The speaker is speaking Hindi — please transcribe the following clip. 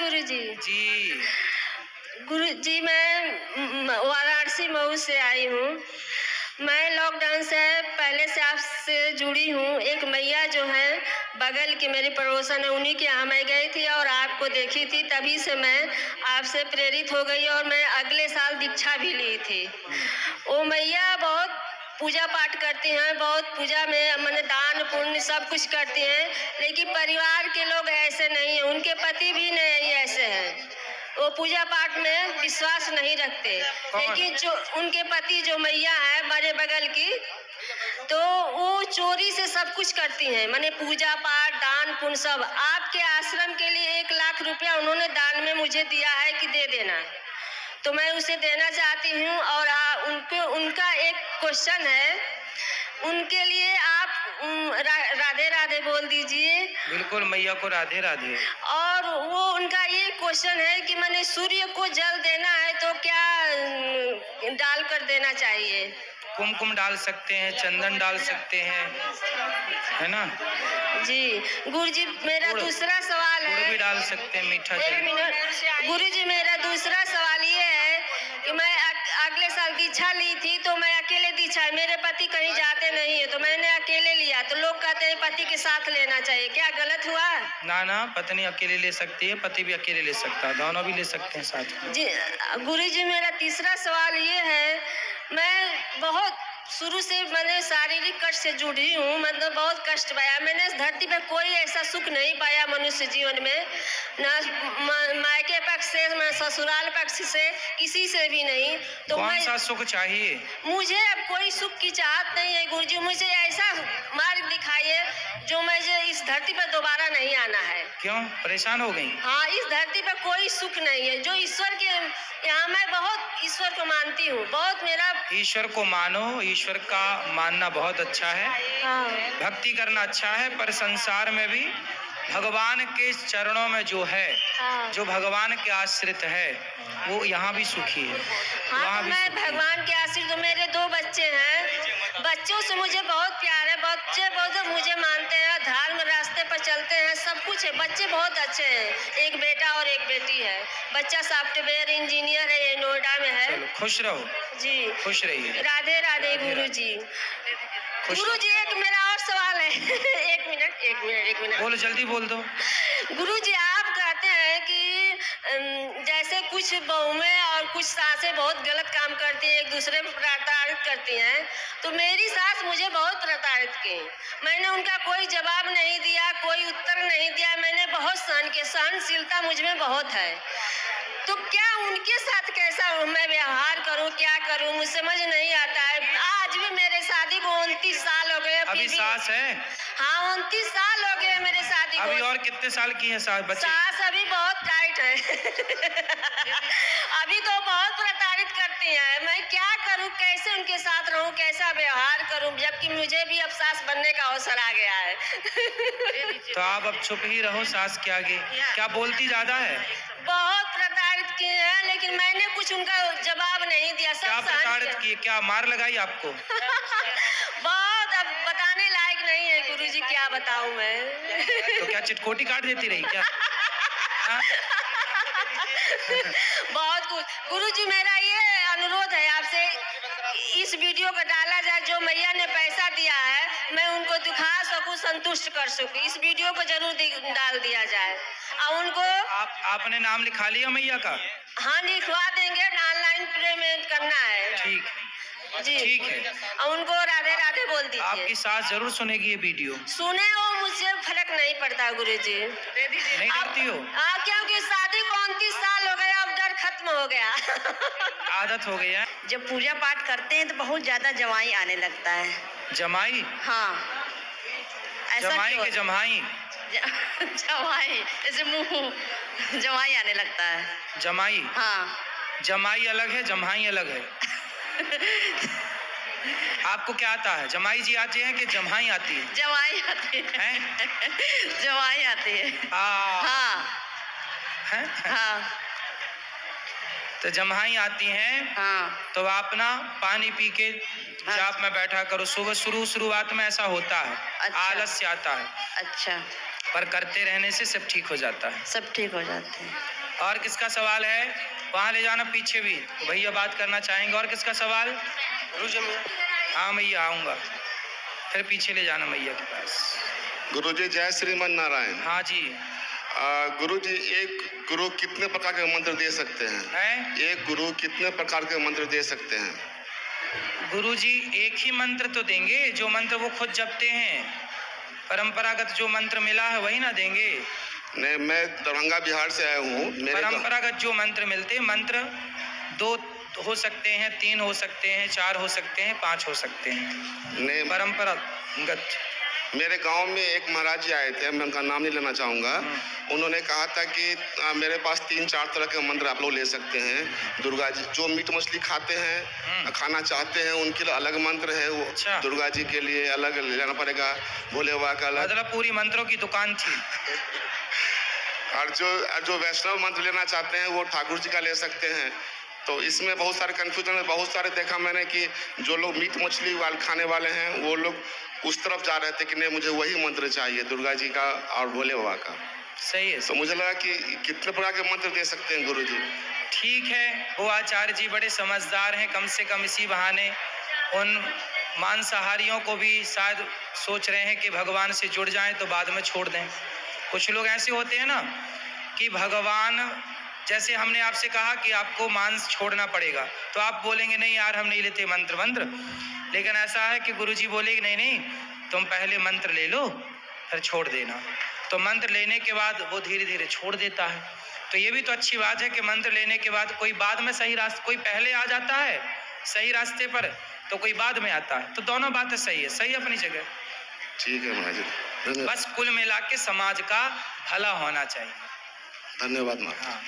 गुरुजी। जी गुरुजी, मैं वाराणसी मऊ से आई हूँ। मैं लॉकडाउन से पहले से आपसे जुड़ी हूँ। एक मैया जो है बगल की मेरी पड़ोसन है, उन्हीं के यहाँ मैं गई थी और आपको देखी थी। तभी से मैं आपसे प्रेरित हो गई और मैं अगले साल दीक्षा भी ली थी। वो मैया बहुत पूजा पाठ करती हैं, बहुत पूजा में मैंने दान पुण्य सब कुछ करती हैं, लेकिन परिवार के लोग ऐसे नहीं हैं, उनके पति भी नहीं ऐसे हैं। वो पूजा पाठ में विश्वास नहीं रखते, लेकिन जो उनके पति जो मैया है बड़े बगल की, तो वो चोरी से सब कुछ करती हैं, माने पूजा पाठ दान पुण्य सब। आपके आश्रम के लिए 1 लाख रुपया उन्होंने दान में मुझे दिया है कि दे देना, तो मैं उसे देना चाहती हूँ। और उनका एक क्वेश्चन है, उनके लिए आप राधे राधे बोल दीजिए। बिल्कुल, मैया को राधे राधे। और वो उनका ये क्वेश्चन है कि मैंने सूर्य को जल देना है तो क्या डाल कर देना चाहिए? कुमकुम डाल सकते हैं, चंदन डाल सकते हैं, है ना जी। गुरुजी, मेरा दूसरा सवाल है। गुड़ भी डाल सकते हैं, मीठा। 1 मिनट गुरुजी, मेरा दूसरा सवाल ये है कि मैं अगले साल दीक्षा ली थी, तो मैं अकेले दीक्षा, मेरे पति कहीं जाते नहीं है, तो मैंने अकेले लिया। तो लोग कहते हैं पति के साथ लेना चाहिए, क्या गलत हुआ? ना, पत्नी अकेले ले सकती है, पति भी अकेले ले सकता है, दोनों भी ले सकते हैं साथ में। जी गुरुजी, मेरा तीसरा सवाल ये है, मैं बहुत शुरू से मैंने शारीरिक कष्ट से जुड़ी हूँ, मतलब बहुत कष्ट पाया मैंने। इस धरती पे कोई ऐसा सुख नहीं पाया मनुष्य जीवन में, न मायके पक्ष से न ससुराल पक्ष से, किसी से भी नहीं। तो कौन सा सुख चाहिए? मुझे अब कोई सुख की चाहत नहीं है गुरुजी, मुझे ऐसा मार्ग दिखाइए जो मुझे इस धरती पर दोबारा नहीं आना है। क्यों परेशान हो गई? हाँ, इस धरती पर कोई सुख नहीं है, जो ईश्वर के यहाँ मैं बहुत ईश्वर को मानती हूँ, बहुत मेरा। ईश्वर को मानो, ईश्वर का मानना बहुत अच्छा है। हाँ। भक्ति करना अच्छा है, पर संसार में भी भगवान के चरणों में जो है, हाँ। जो भगवान के आश्रित है, वो यहाँ भी सुखी है। हाँ, तो मैं भगवान के आश्रित, तो मेरे 2 बच्चे हैं, बच्चों से मुझे बहुत प्यार है, बच्चे बहुत मुझे मानते हैं, धर्म रास्ते पर चलते हैं, सब कुछ है, बच्चे बहुत अच्छे हैं। एक बेटा और एक बेटी है। बच्चा सॉफ्टवेयर इंजीनियर है, ये नोएडा में है। चलो, खुश रहो जी, खुश रहिए। राधे राधे गुरुजी। गुरुजी, एक मेरा और सवाल है। एक मिनट बोलो, जल्दी बोल दो। गुरुजी, आप कहते हैं कि जैसे कुछ बहुएं और कुछ सासें बहुत गलत काम करती हैं, एक दूसरे पर प्रताड़ित करती हैं, तो मेरी सास मुझे बहुत प्रताड़ित की। मैंने उनका कोई जवाब नहीं दिया, कोई उत्तर नहीं दिया, मैंने बहुत सहन किया, सहनशीलता मुझ में बहुत है। तो क्या उनके साथ कैसा मैं व्यवहार करूं, क्या करूं, मुझे समझ नहीं आता है। आज भी मेरे शादी को 29 साल हो गए। अभी सास है? हाँ, 29 साल हो गए मेरे शादी को। अभी और कितने साल की है सास? बच्चे? सास अभी बहुत टाइट है। अभी तो बहुत प्रताड़ित करती है। मैं क्या करूं, कैसे उनके साथ रहूं, कैसा व्यवहार करूं, जबकि मुझे भी अब सास बनने का अवसर आ गया है। तो आप अब चुप ही रहो सास के आगे। क्या बोलती ज्यादा है? बहुत प्रताड़ित किए हैं, लेकिन मैंने कुछ उनका जवाब नहीं दिया। क्या प्रताड़ित किए? क्या मार लगाई आपको? बहुत, अब बताने लायक नहीं है गुरुजी, क्या बताऊं मैं। तो क्या चिटकोटी काट देती रही क्या? बहुत कुछ। गुरुजी, मेरा ये अनुरोध है आपसे, इस वीडियो को डाला जाए, जो मैया ने पैसा दिया है मैं उनको दिखा सकूं, संतुष्ट कर सकूं, इस वीडियो को जरूर डाल दिया जाए। और उनको आपने नाम लिखा लिया मैया का? हाँ, लिखवा देंगे, ऑनलाइन पेमेंट करना है। ठीक जी, ठीक है। और उनको राधे राधे बोल दीजिए। आपकी सास जरूर सुनेगी ये वीडियो। सुने, वो मुझे फर्क नहीं पड़ता गुरुजी। नहीं डरती हो? हाँ, क्योंकि शादी को 29 साल हो गए, अब डर खत्म हो गया। आदत हो गई है। जब पूजा पाठ करते हैं तो बहुत ज्यादा जमाई आने लगता है। जमाई? हाँ। जमाई के जमाई? जमाई, ऐसे मुंह जमाई आने लगता है। जमाई? हाँ। जमाई अलग है, जमाई अलग है। आपको क्या आता है? जमाई जी आती है कि जमाई आती है? जमाई आती है। जमाई आती है। हाँ। हाँ। है? हाँ। तो जम्हाई आती हैं हाँ तो आप ना पानी पी के जाप में बैठा करो। सुबह शुरुआत में ऐसा होता है, अच्छा। आलस्य आता है, अच्छा, पर करते रहने से सब ठीक हो जाता है। सब ठीक हो जाते हैं। और किसका सवाल है? वहाँ ले जाना पीछे भी, तो भैया बात करना चाहेंगे। और किसका सवाल? हाँ मैया आऊँगा, फिर पीछे ले जाना मैया के पास। गुरुजी जय श्रीमन नारायण। हाँ जी। गुरुजी, एक गुरु कितने प्रकार के मंत्र दे सकते हैं? एक गुरु कितने प्रकार के मंत्र दे सकते हैं? गुरुजी एक ही मंत्र तो देंगे जो मंत्र वो खुद जपते हैं। परंपरागत जो मंत्र मिला है वही ना देंगे। नहीं, मैं दरभंगा बिहार से आया हूँ। परंपरागत जो मंत्र मिलते, मंत्र 2 हो सकते हैं, 3 हो सकते हैं, 4 हो सकते हैं, 5 हो सकते हैं। नहीं, परंपरागत। मेरे गांव में एक महाराज जी आए थे, मैं उनका नाम नहीं लेना चाहूँगा। उन्होंने कहा था कि मेरे पास 3-4 तरह के मंत्र आप लोग ले सकते हैं। दुर्गा जी जो मीट मछली खाते हैं, खाना चाहते हैं, उनके लिए अलग मंत्र है। वो अच्छा। दुर्गा जी के लिए अलग लेना पड़ेगा, भोले बाबा का अलग। मतलब पूरी मंत्रों की दुकान थी। और जो वैष्णव मंत्र लेना चाहते हैं वो ठाकुर जी का ले सकते हैं। तो इसमें बहुत सारे कन्फ्यूजन है। बहुत सारे देखा मैंने कि जो लोग मीट मछली वाले खाने वाले हैं वो लोग उस तरफ जा रहे थे कि नहीं मुझे वही मंत्र चाहिए, दुर्गा जी का और भोले बाबा का। सही है। तो मुझे लगा कि कितने प्रकार के मंत्र दे सकते हैं गुरुजी? ठीक है, वो आचार्य जी बड़े समझदार हैं। कम से कम इसी बहाने उन मांसाहारियों को भी शायद सोच रहे हैं कि भगवान से जुड़ जाएं तो बाद में छोड़ दें। कुछ लोग ऐसे होते हैं ना कि भगवान, जैसे हमने आपसे कहा कि आपको मांस छोड़ना पड़ेगा, तो आप बोलेंगे नहीं यार हम नहीं लेते मंत्र। लेकिन ऐसा है कि गुरुजी बोले कि नहीं तुम पहले मंत्र ले लो फिर छोड़ देना। तो मंत्र लेने के बाद वो धीरे धीरे छोड़ देता है। तो ये भी तो अच्छी बात है कि मंत्र लेने के बाद कोई बाद में सही रास्ते, कोई पहले आ जाता है सही रास्ते पर तो कोई बाद में आता है। तो दोनों बातें सही है, सही अपनी जगह। ठीक है महाराज जी, बस कुल मिला के समाज का भला होना चाहिए। धन्यवाद महाराज। हाँ।